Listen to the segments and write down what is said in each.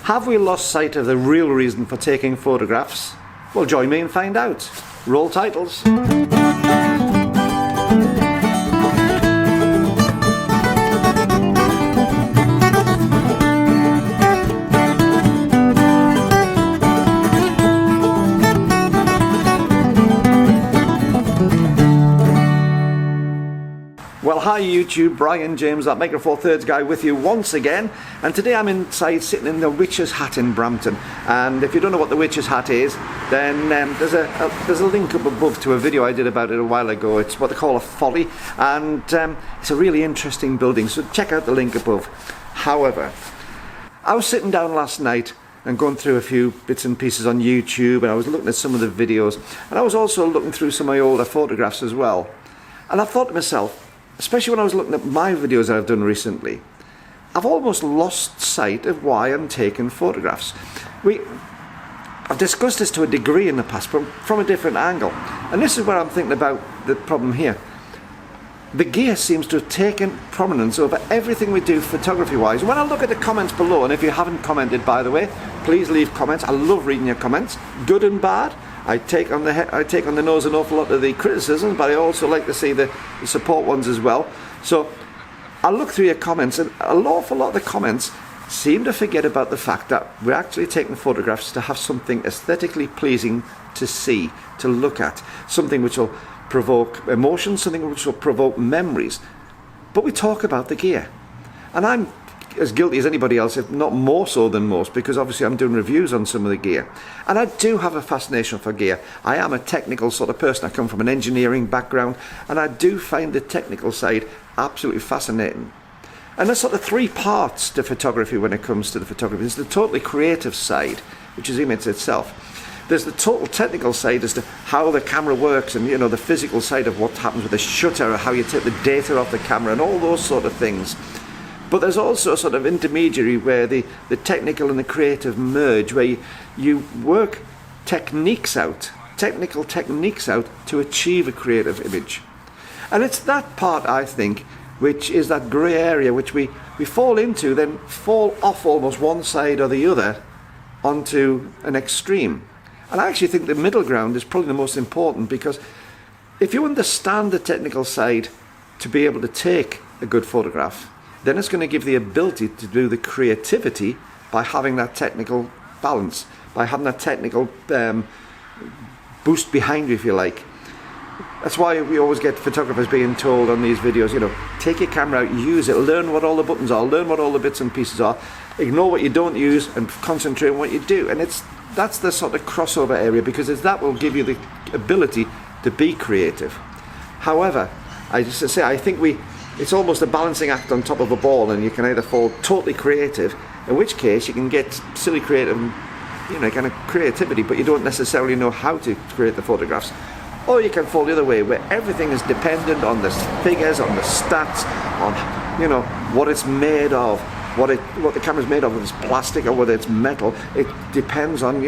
Have we lost sight of the real reason for taking photographs? Well, join me and find out. Roll titles. Well, hi YouTube, Brian James, that Micro Four Thirds guy with you once again, and today I'm inside sitting in the Witch's Hat in Brampton. And if you don't know what the Witch's Hat is, then there's a link up above to a video I did about it a while ago. It's what they call a folly, and it's a really interesting building, so check out the link above. However, I was sitting down last night and going through a few bits and pieces on YouTube, and I was looking at some of the videos, and I was also looking through some of my older photographs as well. And I thought to myself, especially when I was looking at my videos that I've done recently, I've almost lost sight of why I'm taking photographs. I've discussed this to a degree in the past, but from a different angle. And this is where I'm thinking about the problem here. The gear seems to have taken prominence over everything we do photography-wise. When I look at the comments below, and if you haven't commented, by the way, please leave comments. I love reading your comments, good and bad. I take on the nose an awful lot of the criticisms, but I also like to see the support ones as well. So I look through your comments, and an awful lot of the comments seem to forget about the fact that we're actually taking photographs to have something aesthetically pleasing to see, to look at, something which will provoke emotions, something which will provoke memories. But we talk about the gear, and I'm as guilty as anybody else, if not more so than most, because obviously I'm doing reviews on some of the gear, and I do have a fascination for gear. I am a technical sort of person. I come from an engineering background, and I do find the technical side absolutely fascinating. And there's sort of three parts to photography when it comes to the photography. There's the totally creative side, which is image itself. There's the total technical side as to how the camera works, and the physical side of what happens with the shutter, or how you take the data off the camera, and all those sort of things. But there's also a sort of intermediary where the technical and the creative merge, where you work technical techniques out to achieve a creative image. And it's that part, I think, which is that grey area which we fall into, then fall off almost one side or the other onto an extreme. And I actually think the middle ground is probably the most important, because if you understand the technical side to be able to take a good photograph, then it's going to give the ability to do the creativity by having that technical balance, by having that technical boost behind you, if you like. That's why we always get photographers being told on these videos, take your camera out, use it, learn what all the buttons are, learn what all the bits and pieces are, ignore what you don't use and concentrate on what you do. And that's the sort of crossover area, because that will give you the ability to be creative. However, I think it's almost a balancing act on top of a ball, and you can either fall totally creative, in which case you can get silly creative, kind of creativity, but you don't necessarily know how to create the photographs. Or you can fall the other way, where everything is dependent on the figures, on the stats, on what it's made of, what the camera's made of, whether it's plastic or whether it's metal. It depends on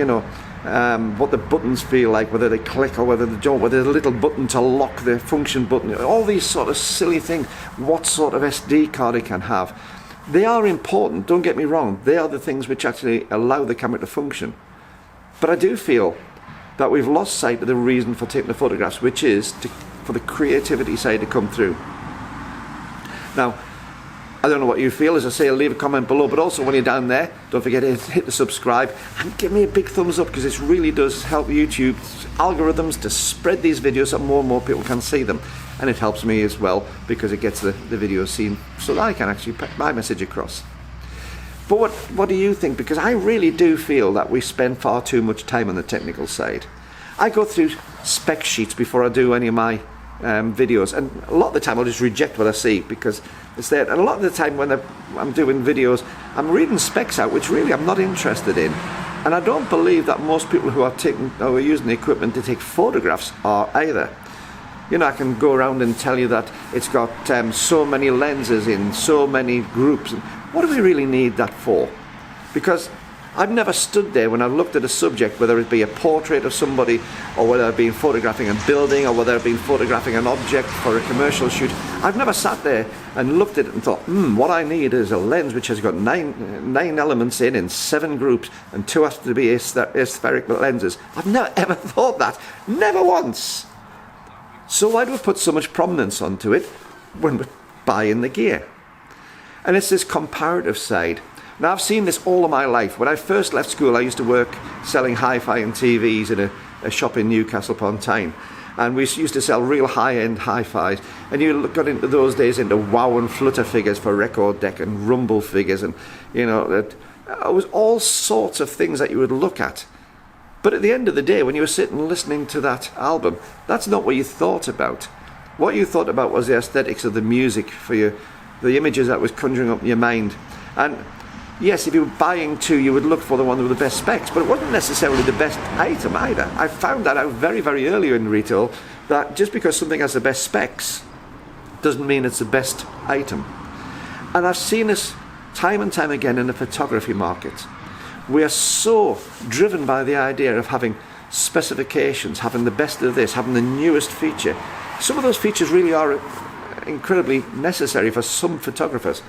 what the buttons feel like, whether they click or whether they don't, whether there's a little button to lock the function button, all these sort of silly things, what sort of SD card it can have. They are important, don't get me wrong, they are the things which actually allow the camera to function. But I do feel that we've lost sight of the reason for taking the photographs, which is for the creativity side to come through. Now, I don't know what you feel. As I say, leave a comment below, but also when you're down there, don't forget to hit the subscribe and give me a big thumbs up, because this really does help YouTube's algorithms to spread these videos so more and more people can see them. And it helps me as well, because it gets the videos seen so that I can actually put my message across. But what do you think? Because I really do feel that we spend far too much time on the technical side. I go through spec sheets before I do any of my videos, and a lot of the time I'll just reject what I see because it's there. And a lot of the time when I'm doing videos, I'm reading specs out which really I'm not interested in, and I don't believe that most people who are using the equipment to take photographs are either. I can go around and tell you that it's got so many lenses in so many groups. What do we really need that for? Because I've never stood there when I've looked at a subject, whether it be a portrait of somebody, or whether I've been photographing a building, or whether I've been photographing an object for a commercial shoot. I've never sat there and looked at it and thought, what I need is a lens which has got nine elements in 7 groups, and 2 have to be aspheric lenses. I've never ever thought that, never once. So why do we put so much prominence onto it when we're buying the gear? And it's this comparative side. Now, I've seen this all of my life. When I first left school, I used to work selling hi-fi and TVs in a shop in Newcastle upon Tyne. And we used to sell real high-end hi-fis. And you got into those days into wow and flutter figures for record deck and rumble figures. And, you know, it was all sorts of things that you would look at. But at the end of the day, when you were sitting listening to that album, that's not what you thought about. What you thought about was the aesthetics of the music for you, the images that was conjuring up in your mind. And yes, if you were buying 2, you would look for the one with the best specs, but it wasn't necessarily the best item either. I found that out very, very early in retail, that just because something has the best specs doesn't mean it's the best item. And I've seen this time and time again in the photography market. We are so driven by the idea of having specifications, having the best of this, having the newest feature. Some of those features really are incredibly necessary for some photographers.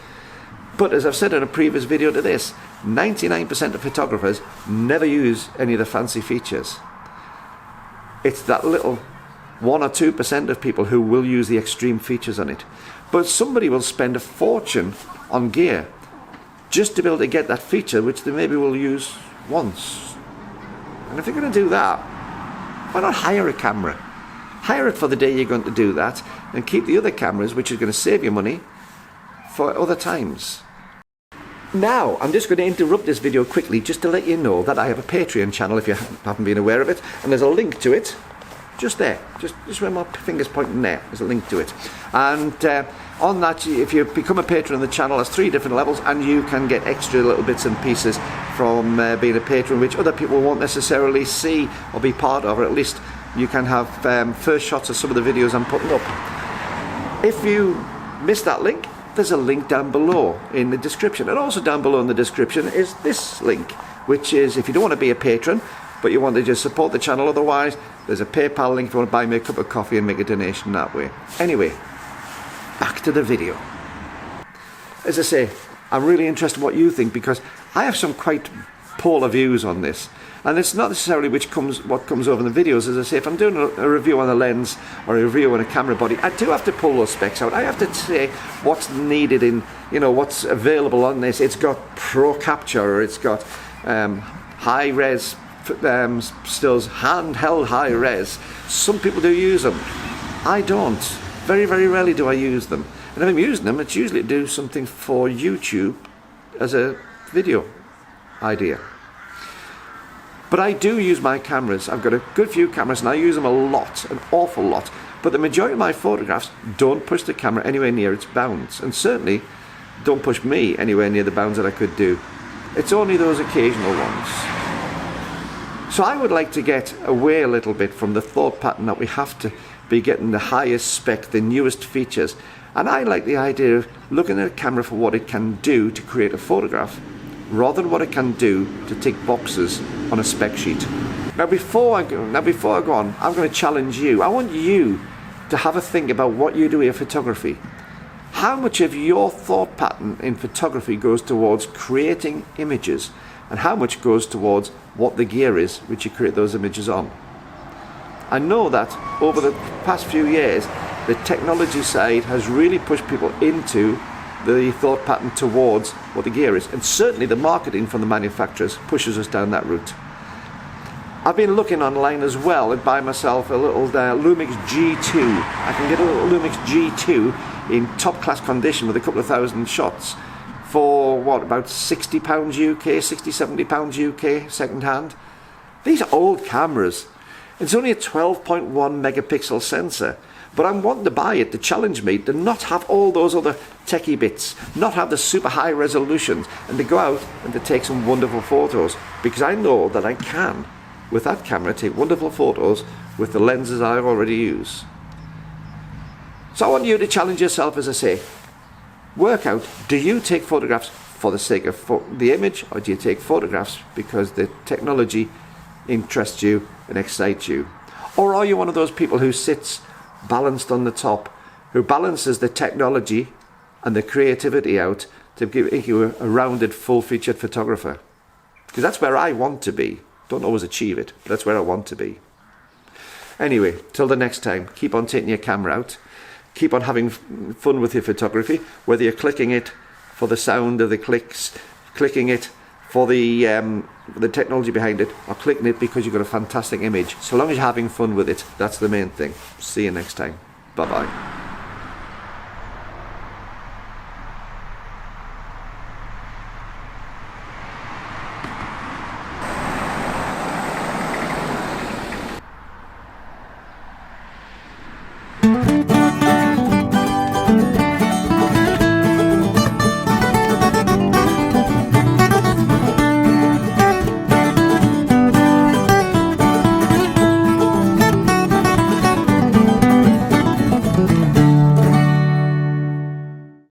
But as I've said in a previous video to this, 99% of photographers never use any of the fancy features. It's that little 1 or 2% of people who will use the extreme features on it. But somebody will spend a fortune on gear just to be able to get that feature which they maybe will use once. And if you're going to do that, why not hire a camera? Hire it for the day you're going to do that, and keep the other cameras, which is going to save you money, for other times. Now, I'm just going to interrupt this video quickly just to let you know that I have a Patreon channel if you haven't been aware of it, and there's a link to it just there, just where my finger's pointing there, there's a link to it. And on that, if you become a patron of the channel, there's 3 different levels, and you can get extra little bits and pieces from being a patron, which other people won't necessarily see or be part of, or at least you can have first shots of some of the videos I'm putting up. If you missed that link, there's a link down below in the description, and also down below in the description is this link, which is if you don't want to be a patron but you want to just support the channel otherwise, there's a PayPal link if you want to buy me a cup of coffee and make a donation that way. Anyway, back to the video. As I say, I'm really interested in what you think, because I have some quite polar views on this. And it's not necessarily what comes over in the videos. As I say, if I'm doing a review on a lens or a review on a camera body, I do have to pull those specs out. I have to say what's needed in, you know, what's available on this. It's got pro capture, or it's got high res stills, handheld high res. Some people do use them. I don't. Very, very rarely do I use them. And if I'm using them, it's usually to do something for YouTube as a video idea. But I do use my cameras. I've got a good few cameras, and I use them a lot, an awful lot. But the majority of my photographs don't push the camera anywhere near its bounds, and certainly don't push me anywhere near the bounds that I could do. It's only those occasional ones. So I would like to get away a little bit from the thought pattern that we have to be getting the highest spec, the newest features. And I like the idea of looking at a camera for what it can do to create a photograph, rather than what it can do to tick boxes on a spec sheet. Now before I go on, I'm going to challenge you. I want you to have a think about what you do in photography. How much of your thought pattern in photography goes towards creating images, and how much goes towards what the gear is which you create those images on? I know that over the past few years, the technology side has really pushed people into the thought pattern towards what the gear is, and certainly the marketing from the manufacturers pushes us down that route. I've been looking online as well and buy myself a little Lumix G2. I can get a little Lumix G2 in top class condition with a couple of thousand shots for what, about £60 UK, £60-70 UK second hand. These are old cameras. It's only a 12.1 megapixel sensor. But I'm wanting to buy it to challenge me to not have all those other techie bits, not have the super high resolutions, and to go out and to take some wonderful photos, because I know that I can, with that camera, take wonderful photos with the lenses I already use. So I want you to challenge yourself, as I say. Work out, do you take photographs for the sake of the image, or do you take photographs because the technology interests you and excites you? Or are you one of those people who sits balanced on the top, who balances the technology and the creativity out to give you a rounded, full-featured photographer. Because that's where I want to be. Don't always achieve it, but that's where I want to be. Anyway, till the next time, keep on taking your camera out. Keep on having fun with your photography, whether you're clicking it for the sound of the clicks, clicking it for the technology behind it, or clicking it because you've got a fantastic image. So long as you're having fun with it, that's the main thing. See you next time. Bye-bye.